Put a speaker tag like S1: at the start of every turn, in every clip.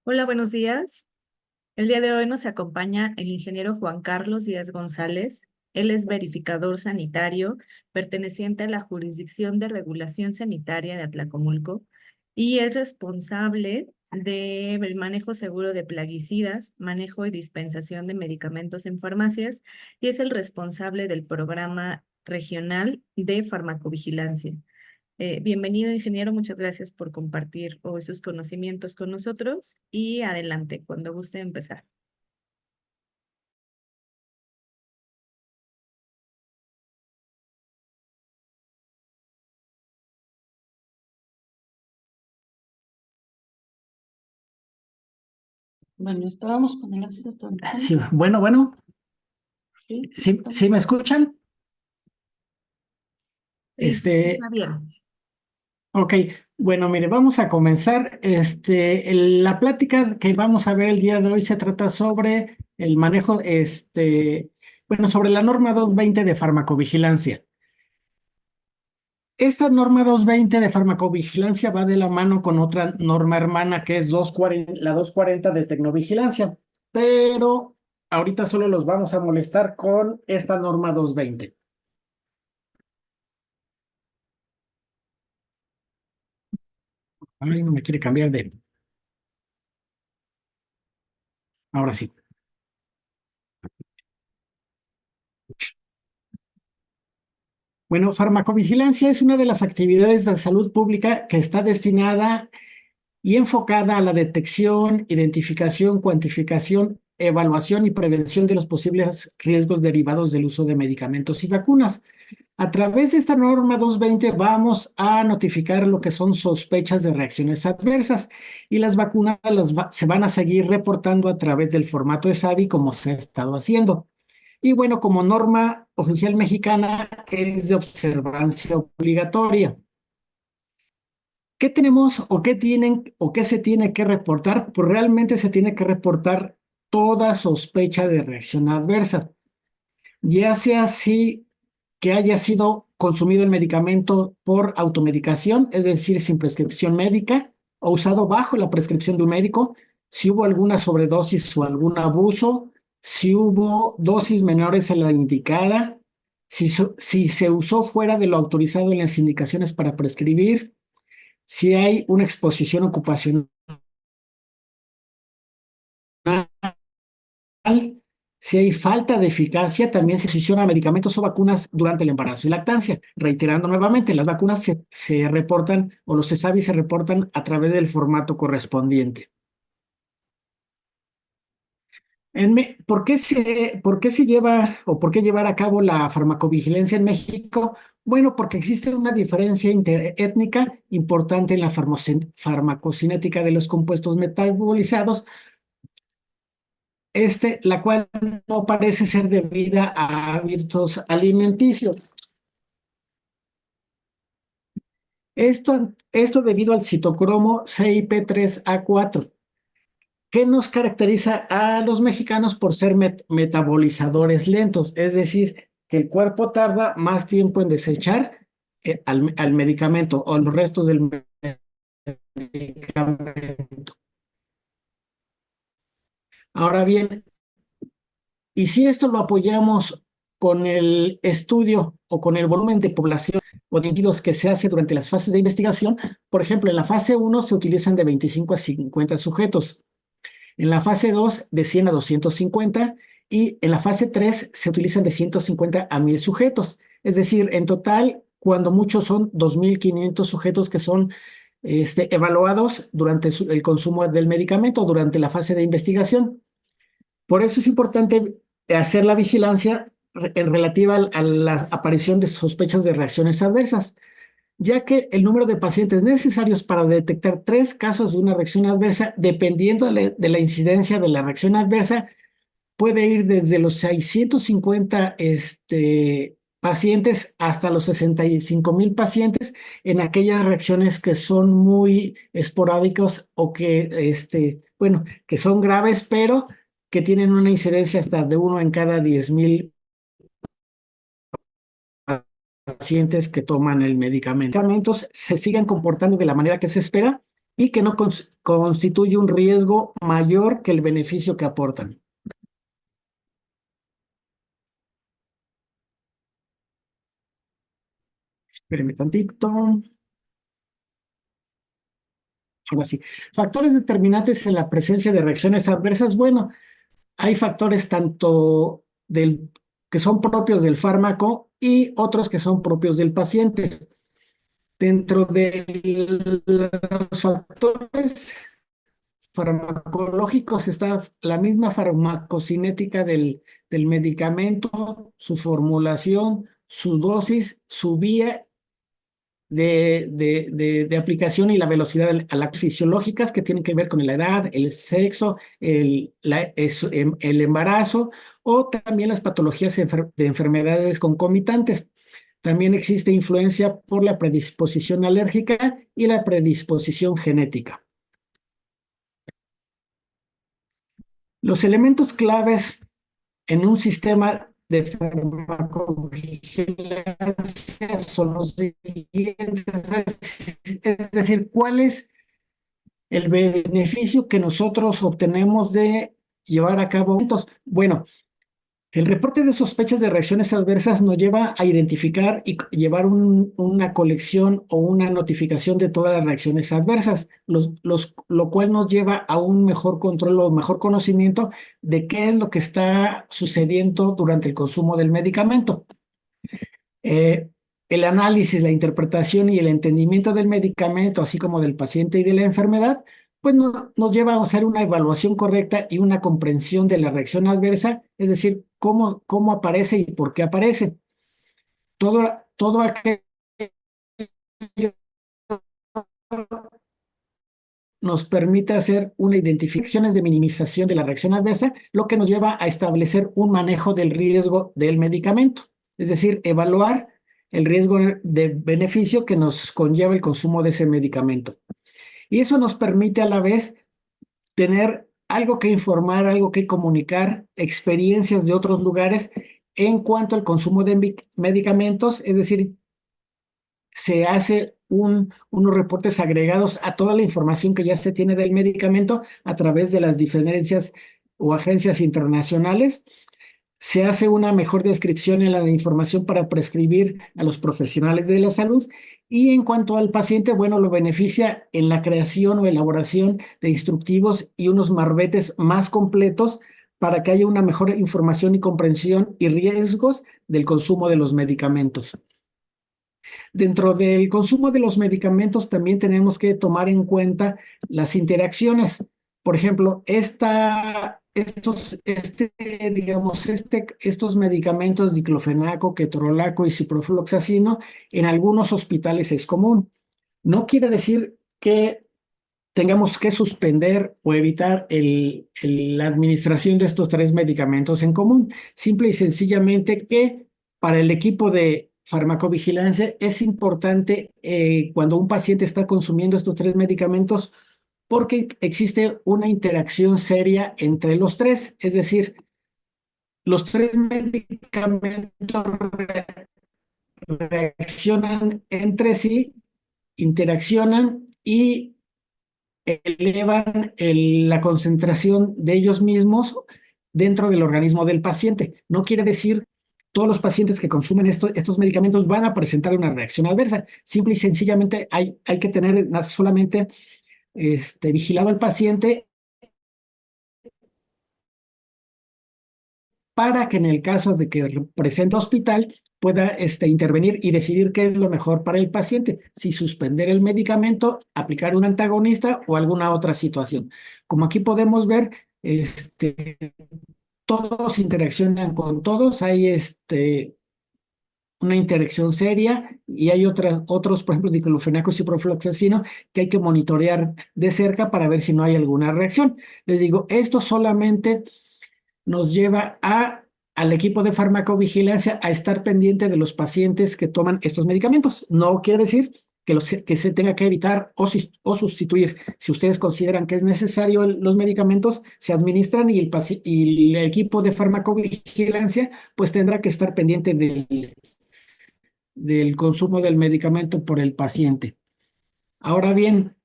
S1: Hola, buenos días. El día de hoy nos acompaña el ingeniero Juan Carlos Díaz González. Él es verificador sanitario perteneciente a la Jurisdicción de Regulación Sanitaria de Atlacomulco y es responsable del manejo seguro de plaguicidas, manejo y dispensación de medicamentos en farmacias y es el responsable del programa regional de farmacovigilancia. Bienvenido, ingeniero. Muchas gracias por compartir hoy sus conocimientos con nosotros y adelante, cuando guste empezar.
S2: Bueno, estábamos con el ácido tónico.
S3: Sí, bueno,
S2: Sí,
S3: sí me escuchan.
S1: Sí, se
S3: Este,
S1: escucha bien.
S3: ok, bueno, mire, vamos a comenzar. La plática que vamos a ver el día de hoy se trata sobre el manejo, bueno, sobre la norma 220 de farmacovigilancia. Esta norma 220 de farmacovigilancia va de la mano con otra norma hermana que es la 240 de tecnovigilancia, pero ahorita solo los vamos a molestar con esta norma 220. Ay, no me quiere cambiar de... Ahora sí. Bueno, farmacovigilancia es una de las actividades de salud pública que está destinada y enfocada a la detección, identificación, cuantificación, evaluación y prevención de los posibles riesgos derivados del uso de medicamentos y vacunas. A través de esta norma 220 vamos a notificar lo que son sospechas de reacciones adversas y las vacunas se van a seguir reportando a través del formato ESAVI como se ha estado haciendo. Y bueno, como norma oficial mexicana es de observancia obligatoria. ¿Qué tenemos o qué tienen o qué se tiene que reportar? Pues realmente se tiene que reportar toda sospecha de reacción adversa, ya sea así que haya sido consumido el medicamento por automedicación, es decir, sin prescripción médica, o usado bajo la prescripción de un médico, si hubo alguna sobredosis o algún abuso, si hubo dosis menores a la indicada, si se usó fuera de lo autorizado en las indicaciones para prescribir, si hay una exposición ocupacional, si hay falta de eficacia, también se fusiona medicamentos o vacunas durante el embarazo y lactancia. Reiterando nuevamente, las vacunas se reportan o los CESAVI se reportan a través del formato correspondiente. ¿Por qué se lleva o por qué llevar a cabo la farmacovigilancia en México? Bueno, porque existe una diferencia interétnica importante en la farmacocinética de los compuestos metabolizados, la cual no parece ser debida a hábitos alimenticios. Esto debido al citocromo CIP3A4, que nos caracteriza a los mexicanos por ser metabolizadores lentos, es decir, que el cuerpo tarda más tiempo en desechar al medicamento o los restos del medicamento. Ahora bien, y si esto lo apoyamos con el estudio o con el volumen de población o de individuos que se hace durante las fases de investigación, por ejemplo, en la fase 1 se utilizan de 25 a 50 sujetos, en la fase 2 de 100 a 250 y en la fase 3 se utilizan de 150 a 1000 sujetos. Es decir, en total, cuando muchos son 2500 sujetos que son evaluados durante el consumo del medicamento, durante la fase de investigación. Por eso es importante hacer la vigilancia en relativa a la aparición de sospechas de reacciones adversas, ya que el número de pacientes necesarios para detectar 3 casos de una reacción adversa, dependiendo de la incidencia de la reacción adversa, puede ir desde los 650 pacientes hasta los 65,000 pacientes en aquellas reacciones que son muy esporádicas o que, bueno, que son graves, pero que tienen una incidencia hasta de 1 en cada 10,000 pacientes que toman el medicamento. Los medicamentos se siguen comportando de la manera que se espera, y que no constituye un riesgo mayor que el beneficio que aportan. Espérenme tantito. Ahora sí. Factores determinantes en la presencia de reacciones adversas. Bueno, hay factores tanto que son propios del fármaco y otros que son propios del paciente. Dentro de los factores farmacológicos está la misma farmacocinética del medicamento, su formulación, su dosis, su vía de aplicación y la velocidad a las fisiológicas que tienen que ver con la edad, el sexo, el embarazo o también las patologías de enfermedades concomitantes. También existe influencia por la predisposición alérgica y la predisposición genética. Los elementos claves en un sistema de farmacovigilancia son los siguientes, es decir, ¿cuál es el beneficio que nosotros obtenemos de llevar a cabo eventos? Bueno, el reporte de sospechas de reacciones adversas nos lleva a identificar y llevar una colección o una notificación de todas las reacciones adversas, lo cual nos lleva a un mejor control o mejor conocimiento de qué es lo que está sucediendo durante el consumo del medicamento. El análisis, la interpretación y el entendimiento del medicamento, así como del paciente y de la enfermedad, pues nos lleva a hacer una evaluación correcta y una comprensión de la reacción adversa, es decir, cómo aparece y por qué aparece. Todo aquello nos permite hacer una identificación de minimización de la reacción adversa, lo que nos lleva a establecer un manejo del riesgo del medicamento, es decir, evaluar el riesgo de beneficio que nos conlleva el consumo de ese medicamento. Y eso nos permite a la vez tener algo que informar, algo que comunicar, experiencias de otros lugares en cuanto al consumo de medicamentos, es decir, se hace unos reportes agregados a toda la información que ya se tiene del medicamento a través de las diferencias o agencias internacionales. Se hace una mejor descripción en la información para prescribir a los profesionales de la salud y en cuanto al paciente, bueno, lo beneficia en la creación o elaboración de instructivos y unos marbetes más completos para que haya una mejor información y comprensión y riesgos del consumo de los medicamentos. Dentro del consumo de los medicamentos también tenemos que tomar en cuenta las interacciones. Por ejemplo, estos medicamentos diclofenaco, ketorolaco y ciprofloxacino en algunos hospitales es común. No quiere decir que tengamos que suspender o evitar la administración de estos tres medicamentos en común. Simple y sencillamente que para el equipo de farmacovigilancia es importante cuando un paciente está consumiendo estos tres medicamentos porque existe una interacción seria entre los tres, es decir, los tres medicamentos reaccionan entre sí, interaccionan y elevan la concentración de ellos mismos dentro del organismo del paciente. No quiere decir todos los pacientes que consumen estos medicamentos van a presentar una reacción adversa. Simple y sencillamente hay que tener solamente vigilado al paciente para que en el caso de que presente hospital pueda intervenir y decidir qué es lo mejor para el paciente, si suspender el medicamento, aplicar un antagonista o alguna otra situación. Como aquí podemos ver, todos interaccionan con todos, hay una interacción seria y hay otros, por ejemplo, diclofenaco y ciprofloxacino que hay que monitorear de cerca para ver si no hay alguna reacción. Les digo, esto solamente nos lleva al equipo de farmacovigilancia a estar pendiente de los pacientes que toman estos medicamentos. No quiere decir que se tenga que evitar o sustituir. Si ustedes consideran que es necesario los medicamentos, se administran y el equipo de farmacovigilancia pues tendrá que estar pendiente del consumo del medicamento por el paciente. Ahora bien,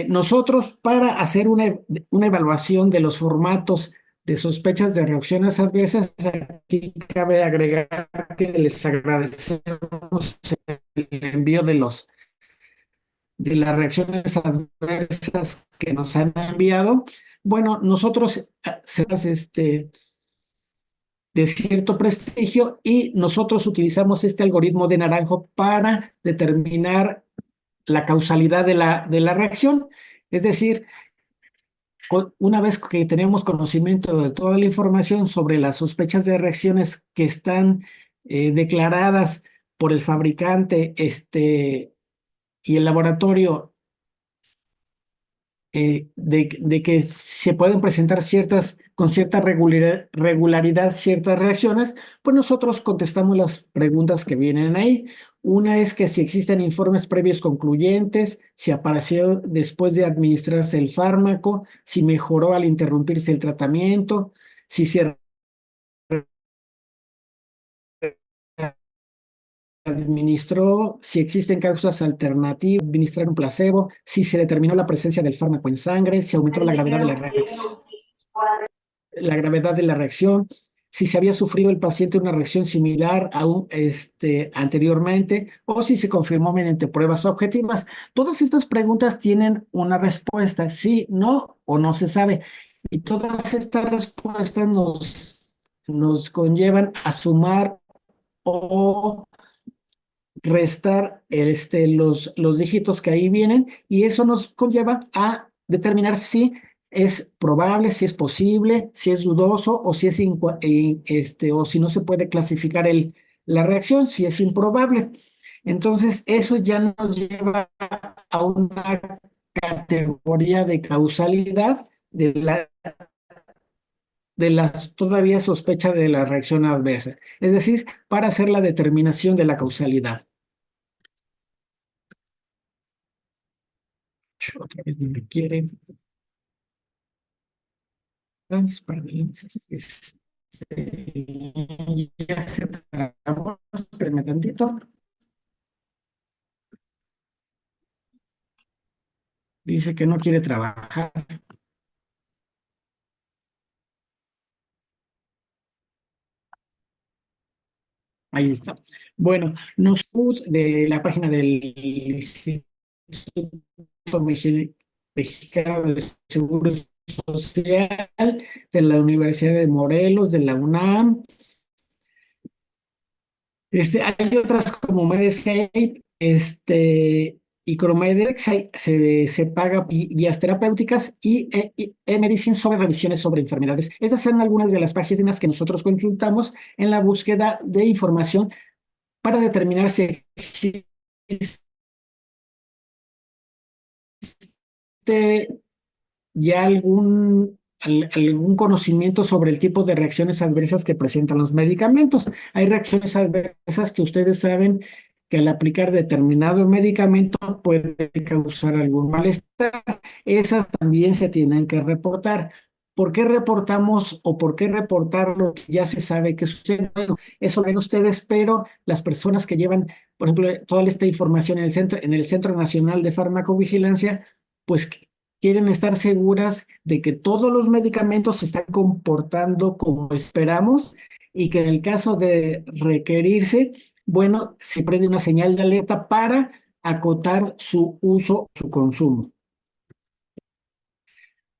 S3: nosotros, para hacer una evaluación de los formatos de sospechas de reacciones adversas, aquí cabe agregar que les agradecemos el envío de las reacciones adversas que nos han enviado. Bueno, nosotros de cierto prestigio, y nosotros utilizamos este algoritmo de Naranjo para determinar la causalidad de la reacción. Es decir, una vez que tenemos conocimiento de toda la información sobre las sospechas de reacciones que están declaradas por el fabricante y el laboratorio, de que se pueden presentar con cierta regularidad ciertas reacciones, pues nosotros contestamos las preguntas que vienen ahí. Una es que si existen informes previos concluyentes, si apareció después de administrarse el fármaco, si mejoró al interrumpirse el tratamiento, si se administró, si existen causas alternativas, administrar un placebo, si se determinó la presencia del fármaco en sangre, si aumentó la gravedad de la reacción, si se había sufrido el paciente una reacción similar anteriormente, o si se confirmó mediante pruebas objetivas. Todas estas preguntas tienen una respuesta, sí, no o no se sabe. Y todas estas respuestas nos conllevan a sumar o restar los dígitos que ahí vienen, y eso nos conlleva a determinar si es probable, si es posible, si es dudoso, o si o si no se puede clasificar la reacción, si es improbable. Entonces, eso ya nos lleva a una categoría de causalidad de la todavía sospecha de la reacción adversa, es decir, para hacer la determinación de la causalidad. Otra vez no me quiere. Ya se trabó. Espérame tantito. Dice que no quiere trabajar. Ahí está. Bueno, nos puso de la página del Instituto Mexicano de Seguro Social, de la Universidad de Morelos, de la UNAM. Hay otras como Medscape, y Cromedex, se paga guías terapéuticas y e-medicine sobre revisiones sobre enfermedades. Estas son algunas de las páginas que nosotros consultamos en la búsqueda de información para determinar si existe ya algún conocimiento sobre el tipo de reacciones adversas que presentan los medicamentos. Hay reacciones adversas que ustedes saben que al aplicar determinado medicamento puede causar algún malestar. Esas también se tienen que reportar. ¿Por qué reportamos o por qué reportar lo que ya se sabe que sucede? Bueno, eso lo ven ustedes, pero las personas que llevan, por ejemplo, toda esta información en el Centro Nacional de Farmacovigilancia, pues quieren estar seguras de que todos los medicamentos se están comportando como esperamos, y que en el caso de requerirse, bueno, se prende una señal de alerta para acotar su uso, su consumo.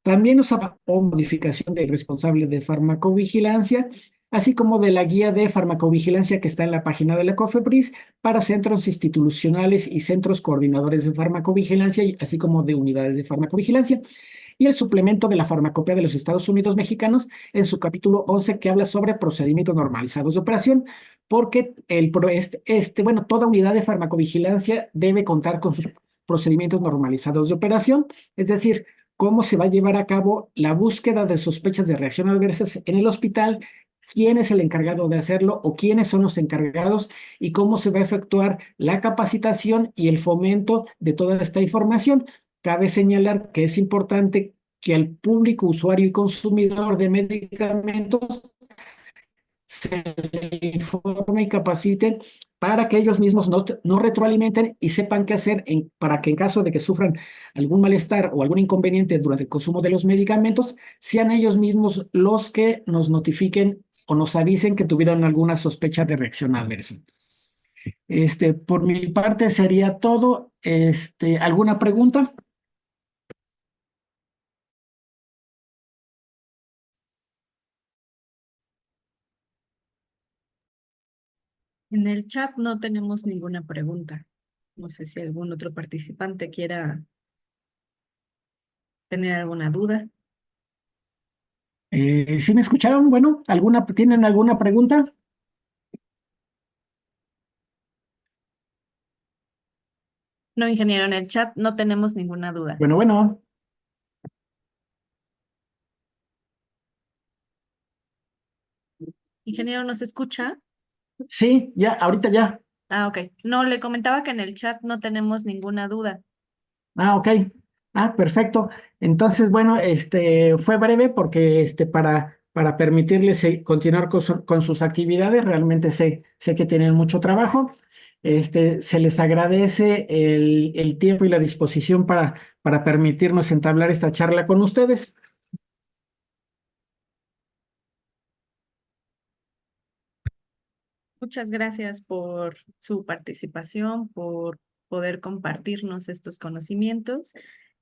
S3: También nos o modificación del responsable de farmacovigilancia, así como de la guía de farmacovigilancia que está en la página de la COFEPRIS para centros institucionales y centros coordinadores de farmacovigilancia, así como de unidades de farmacovigilancia, y el suplemento de la Farmacopea de los Estados Unidos Mexicanos en su capítulo 11, que habla sobre procedimientos normalizados de operación, porque bueno, toda unidad de farmacovigilancia debe contar con sus procedimientos normalizados de operación, es decir, cómo se va a llevar a cabo la búsqueda de sospechas de reacción adversas en el hospital, quién es el encargado de hacerlo o quiénes son los encargados, y cómo se va a efectuar la capacitación y el fomento de toda esta información. Cabe señalar que es importante que al público usuario y consumidor de medicamentos se les informe y capaciten para que ellos mismos no retroalimenten y sepan qué hacer para que en caso de que sufran algún malestar o algún inconveniente durante el consumo de los medicamentos, sean ellos mismos los que nos notifiquen o nos avisen que tuvieron alguna sospecha de reacción adversa. Por mi parte sería todo. ¿Alguna pregunta?
S1: En el chat no tenemos ninguna pregunta. No sé si algún otro participante quiera tener alguna duda.
S3: ¿Sí me escucharon? Bueno, ¿tienen alguna pregunta?
S1: No, ingeniero, en el chat no tenemos ninguna duda.
S3: Bueno.
S1: Ingeniero, ¿nos escucha?
S3: Sí, ya, ahorita ya.
S1: Ah, ok. No, le comentaba que en el chat no tenemos ninguna duda.
S3: Ok. Perfecto. Entonces, bueno, fue breve porque para permitirles continuar con sus actividades, realmente sé que tienen mucho trabajo. Se les agradece el tiempo y la disposición para permitirnos entablar esta charla con ustedes.
S1: Muchas gracias por su participación, por poder compartirnos estos conocimientos.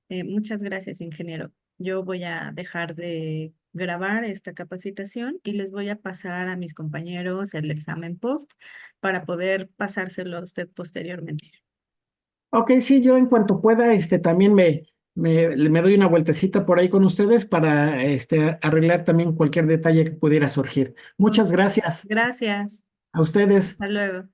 S1: Muchas gracias, ingeniero. Yo voy a dejar de grabar esta capacitación y les voy a pasar a mis compañeros el examen post para poder pasárselo a usted posteriormente.
S3: Ok, sí, yo en cuanto pueda, también me doy una vueltecita por ahí con ustedes para arreglar también cualquier detalle que pudiera surgir. Muchas gracias
S1: Gracias.
S3: a ustedes.
S1: Hasta luego.